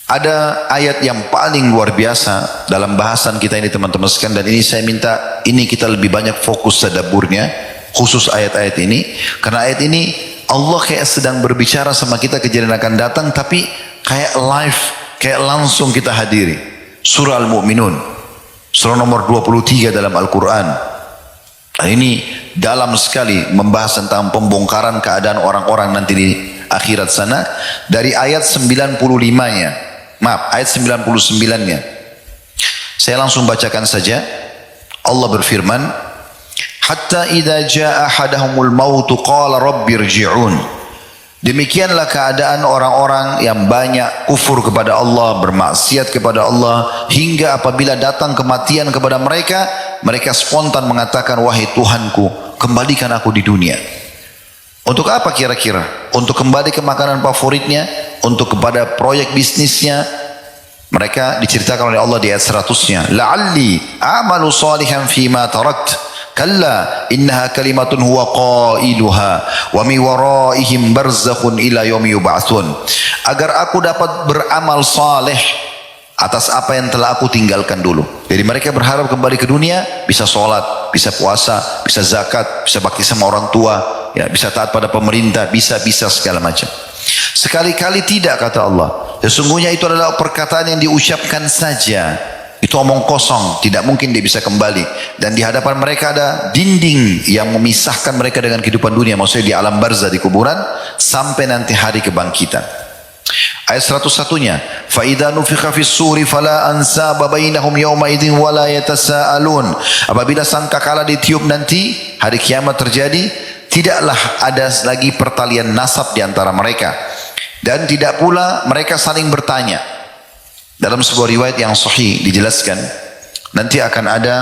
Ada ayat yang paling luar biasa dalam bahasan kita ini teman-teman sekalian, dan ini saya minta ini kita lebih banyak fokus tadabburnya, khusus ayat-ayat ini, karena ayat ini Allah kayak sedang berbicara sama kita kejadian akan datang, tapi kayak live, kayak langsung kita hadiri. Surah Al-Mu'minun, surah nomor 23 dalam Al-Quran. Nah, ini dalam sekali membahas tentang pembongkaran keadaan orang-orang nanti di akhirat sana, dari ayat 95-nya. Maaf, ayat 99-nya. Saya langsung bacakan saja. Allah berfirman, hatta idza jaa ahadahumul maut qala rabbirji'un. Demikianlah keadaan orang-orang yang banyak kufur kepada Allah, bermaksiat kepada Allah, hingga apabila datang kematian kepada mereka, mereka spontan mengatakan, wahai Tuhanku, kembalikan aku di dunia. Untuk apa kira-kira? Untuk kembali ke makanan favoritnya, untuk kepada proyek bisnisnya. Mereka diceritakan oleh Allah di ayat 100-nya, la'alli a'malu salihan fima tarakt, kalla innaha kalimatun huwa qailuha wa mi waraihim barzakhun ila yaumi yub'atsun. Agar aku dapat beramal saleh atas apa yang telah aku tinggalkan dulu. Jadi mereka berharap kembali ke dunia, bisa sholat, bisa puasa, bisa zakat, bisa bakti sama orang tua, ya, bisa taat pada pemerintah, bisa segala macam. Sekali-kali tidak, kata Allah. Sesungguhnya itu adalah perkataan yang diucapkan saja. Itu omong kosong, tidak mungkin dia bisa kembali. Dan di hadapan mereka ada dinding yang memisahkan mereka dengan kehidupan dunia, maksudnya di alam barzah, di kuburan, sampai nanti hari kebangkitan. Ayat 101-nya, فَإِذَا نُفِخَ فِي الصُّورِ فَلَا أَنْسَابَ بَيْنَهُمْ يَوْمَئِذٍ وَلَا يَتَسَاءَلُونَ. Apabila sangkakala ditiup nanti, hari kiamat terjadi, tidaklah ada lagi pertalian nasab di antara mereka, dan tidak pula mereka saling bertanya. Dalam sebuah riwayat yang sahih dijelaskan, nanti akan ada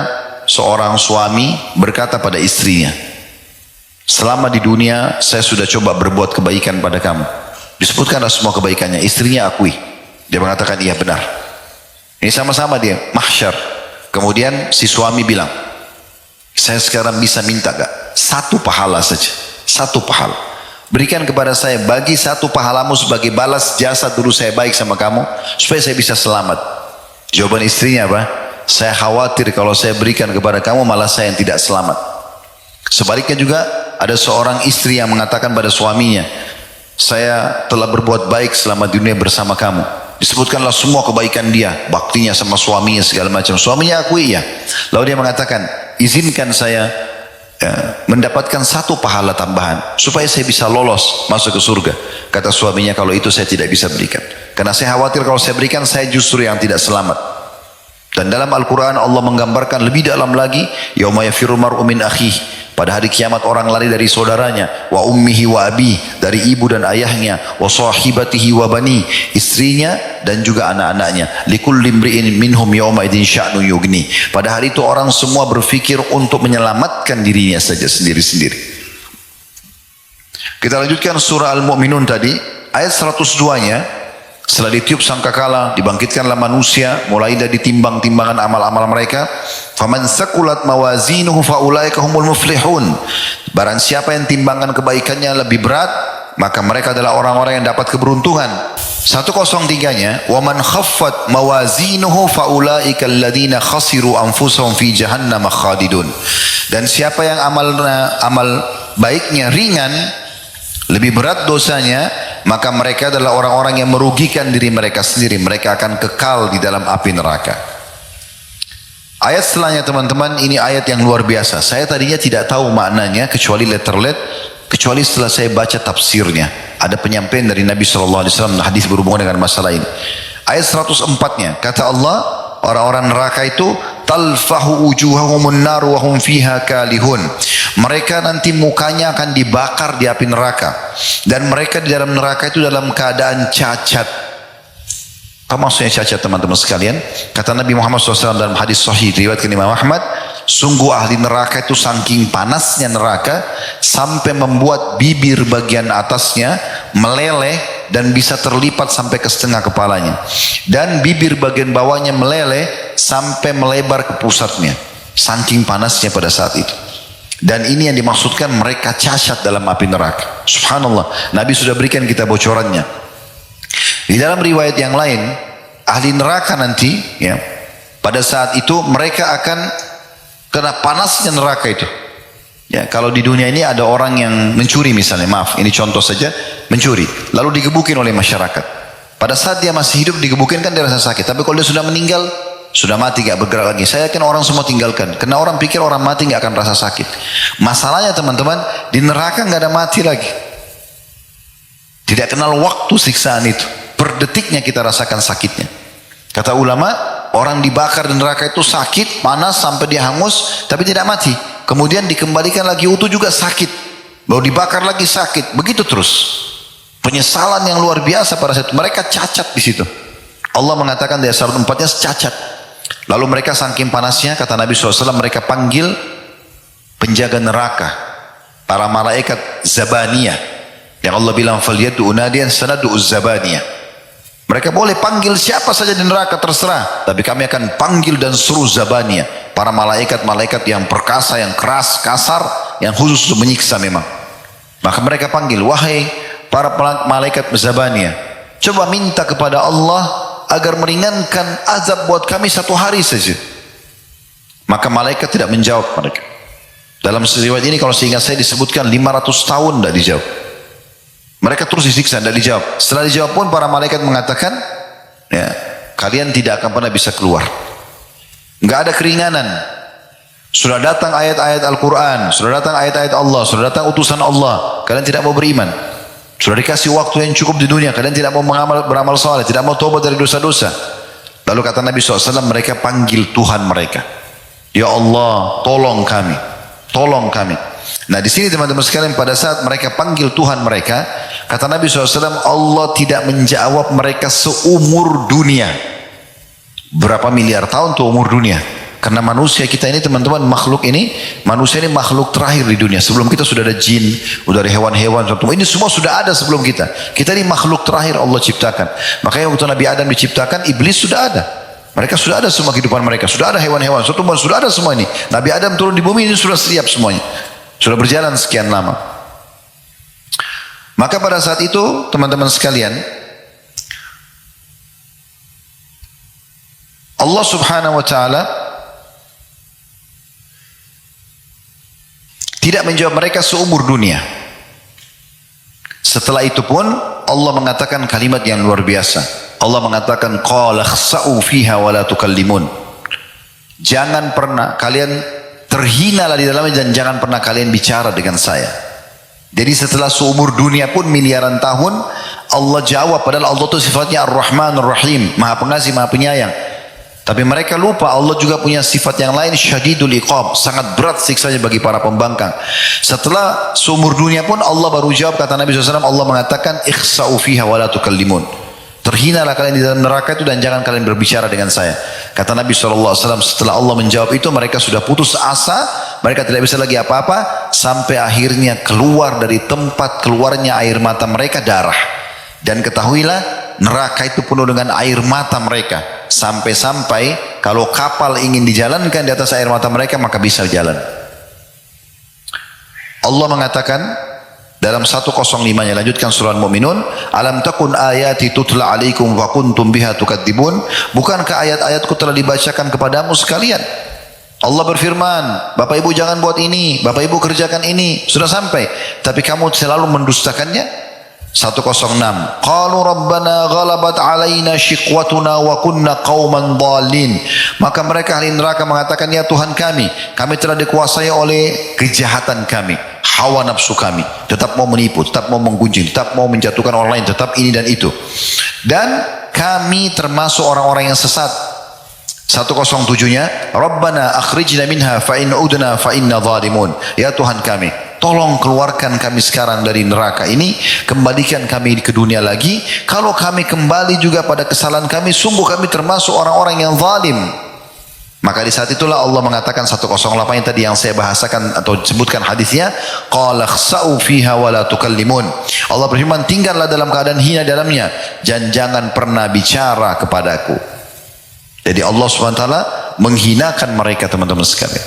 seorang suami berkata pada istrinya, selama di dunia saya sudah coba berbuat kebaikan pada kamu. Disebutkanlah semua kebaikannya, istrinya akui. Dia mengatakan iya benar. Ini sama-sama dia mahsyar. Kemudian si suami bilang, saya sekarang bisa minta gak? Satu pahala saja, satu pahala. Berikan kepada saya, bagi satu pahalamu sebagai balas jasa dulu saya baik sama kamu, supaya saya bisa selamat. Jawaban istrinya apa? Saya khawatir kalau saya berikan kepada kamu malah saya yang tidak selamat. Sebaliknya juga ada seorang istri yang mengatakan pada suaminya, saya telah berbuat baik selama di dunia bersama kamu. Disebutkanlah semua kebaikan dia, baktinya sama suaminya segala macam. Suaminya akui ya. Lalu dia mengatakan, izinkan saya mendapatkan satu pahala tambahan supaya saya bisa lolos masuk ke surga. Kata suaminya, kalau itu saya tidak bisa berikan, karena saya khawatir kalau saya berikan saya justru yang tidak selamat. Dan dalam Al-Quran Allah menggambarkan lebih dalam lagi, yauma yafirru mar'u min akhihi, pada hari kiamat orang lari dari saudaranya, wa ummihi wa abi, dari ibu dan ayahnya, wa sahibatihi wa bani, istrinya dan juga anak-anaknya, likulli imri'in minhum yawma idzin sya'nu yughni. Pada hari itu orang semua berfikir untuk menyelamatkan dirinya saja sendiri-sendiri. Kita lanjutkan surah Al-Mu'minun tadi, ayat 102-nya. Setelah ditiup sangkakala, dibangkitkanlah manusia, mulai dari timbang-timbangan amal-amal mereka. Faman sakulat mawazinuhu faulaika humul muflihun. Barang siapa yang timbangan kebaikannya lebih berat, maka mereka adalah orang-orang yang dapat keberuntungan. 103-nya, waman khaffat mawazinuhu faulaika alladhina khasiru anfusahum fi jahannam khadidun. Dan siapa yang amal baiknya ringan, lebih berat dosanya, maka mereka adalah orang-orang yang merugikan diri mereka sendiri. Mereka akan kekal di dalam api neraka. Ayat setelahnya teman-teman, ini ayat yang luar biasa. Saya tadinya tidak tahu maknanya kecuali kecuali setelah saya baca tafsirnya. Ada penyampaian dari Nabi SAW, hadis berhubungan dengan masalah ini. Ayat 104-nya, kata Allah, orang-orang neraka itu talfahu wujuhahumun nar wa hum fiha kalihun. Mereka nanti mukanya akan dibakar di api neraka, dan mereka di dalam neraka itu dalam keadaan cacat. Apa maksudnya cacat teman-teman sekalian? Kata Nabi Muhammad SAW dalam hadis sahih riwayat Imam Ahmad, sungguh ahli neraka itu saking panasnya neraka sampai membuat bibir bagian atasnya meleleh dan bisa terlipat sampai ke setengah kepalanya, dan bibir bagian bawahnya meleleh sampai melebar ke pusatnya, saking panasnya pada saat itu. Dan ini yang dimaksudkan mereka cacat dalam api neraka. Subhanallah, Nabi sudah berikan kita bocorannya. Di dalam riwayat yang lain, ahli neraka nanti, ya, pada saat itu mereka akan kena panasnya neraka itu. Ya, kalau di dunia ini ada orang yang mencuri misalnya, maaf, ini contoh saja, mencuri, lalu digebukin oleh masyarakat. Pada saat dia masih hidup digebukin kan dia rasa sakit, tapi kalau dia sudah meninggal, sudah mati gak bergerak lagi, saya yakin orang semua tinggalkan, karena orang pikir orang mati gak akan rasa sakit. Masalahnya teman-teman, di neraka gak ada mati lagi. Tidak kenal waktu siksaan itu, per detiknya kita rasakan sakitnya. Kata ulama, orang dibakar di neraka itu sakit, panas sampai dia hangus, tapi tidak mati. Kemudian dikembalikan lagi utuh juga sakit, baru dibakar lagi sakit, begitu terus. Penyesalan yang luar biasa pada saat itu. Mereka cacat di situ. Allah mengatakan di ayat 4-nya cacat. Lalu mereka saking panasnya, kata Nabi SAW, mereka panggil penjaga neraka, para malaikat Zabaniyah. Yang Allah bilang, "Falyad'u nadiyan sanad'u Zabaniyah." Mereka boleh panggil siapa saja di neraka terserah, tapi kami akan panggil dan suruh Zabaniyah, para malaikat-malaikat yang perkasa, yang keras, kasar, yang khusus untuk menyiksa memang. Maka mereka panggil, "Wahai para malaikat Zabaniyah, coba minta kepada Allah agar meringankan azab buat kami 1 hari saja." Maka malaikat tidak menjawab mereka. Dalam riwayat ini kalau seingat saya disebutkan 500 tahun tidak dijawab. Mereka terus disiksa, tidak dijawab. Setelah dijawab pun para malaikat mengatakan, ya, kalian tidak akan pernah bisa keluar. Nggak ada keringanan. Sudah datang ayat-ayat Al-Quran, sudah datang ayat-ayat Allah, sudah datang utusan Allah. Kalian tidak mau beriman. Sudah dikasih waktu yang cukup di dunia, kalian tidak mau beramal saleh, tidak mau tobat dari dosa-dosa. Lalu kata Nabi SAW, mereka panggil Tuhan mereka. Ya Allah, tolong kami, tolong kami. Nah di sini teman-teman sekalian, pada saat mereka panggil Tuhan mereka, kata Nabi SAW, Allah tidak menjawab mereka seumur dunia. Berapa miliar tahun tuh umur dunia? Karena manusia kita ini teman-teman, makhluk ini, manusia ini makhluk terakhir di dunia. Sebelum kita sudah ada jin, sudah ada hewan-hewan, ini semua sudah ada sebelum kita. Kita ini makhluk terakhir Allah ciptakan. Makanya waktu Nabi Adam diciptakan, iblis sudah ada. Mereka sudah ada semua kehidupan mereka, sudah ada hewan-hewan, sudah ada semua ini. Nabi Adam turun di bumi ini sudah siap semuanya. Sudah berjalan sekian lama. Maka pada saat itu teman-teman sekalian, Allah Subhanahu wa taala tidak menjawab mereka seumur dunia. Setelah itu pun Allah mengatakan kalimat yang luar biasa. Allah mengatakan, qala khsa'u fiha wa la tukallimun. Jangan pernah kalian terhinalah di dalamnya dan jangan pernah kalian bicara dengan saya. Jadi setelah seumur dunia pun miliaran tahun, Allah jawab, padahal Allah itu sifatnya Ar-Rahman Ar-Rahim, Maha Pengasih, Maha Penyayang. Tapi mereka lupa Allah juga punya sifat yang lain, syadidul iqab, sangat berat siksanya bagi para pembangkang. Setelah seumur dunia pun Allah baru jawab, kata Nabi SAW, Allah mengatakan, ikhsa'u fiha wa la tukallimun. Terhinalah kalian di dalam neraka itu dan jangan kalian berbicara dengan saya. Kata Nabi SAW, setelah Allah menjawab itu, mereka sudah putus asa, mereka tidak bisa lagi apa-apa, sampai akhirnya keluar dari tempat keluarnya air mata mereka darah. Dan ketahuilah, neraka itu penuh dengan air mata mereka. Sampai-sampai kalau kapal ingin dijalankan di atas air mata mereka, maka bisa jalan. Allah mengatakan, dalam 105-nya, lanjutkan surah Al-Mu'minun, alam takun ayati tutla alaikum wa kuntum biha tukadzibun. Bukankah ayat-ayatku telah dibacakan kepadamu sekalian? Allah berfirman, Bapak Ibu jangan buat ini, Bapak Ibu kerjakan ini, sudah sampai, tapi kamu selalu mendustakannya. 106, qalu rabbana ghalabat alaina shiqwatuna wa kunna qauman dhalin. Maka mereka ahli neraka mengatakan, ya Tuhan kami telah dikuasai oleh kejahatan kami, hawa nafsu kami, tetap mau menipu, tetap mau menggunjing, tetap mau menjatuhkan orang lain, tetap ini dan itu, dan kami termasuk orang-orang yang sesat. 107-nya, Rabbana akhrijna minha fa in udna fa inna zalimun. Ya Tuhan kami, tolong keluarkan kami sekarang dari neraka ini, kembalikan kami ke dunia lagi. Kalau kami kembali juga pada kesalahan kami, sungguh kami termasuk orang-orang yang zalim. Maka di saat itulah Allah mengatakan 108 yang tadi yang saya bahasakan atau sebutkan hadisnya, qala khsa'u fiha wa la tukallimun. Allah berfirman, tinggallah dalam keadaan hina dalamnya dan jangan pernah bicara kepadaku. Jadi Allah SWT menghinakan mereka teman-teman sekalian.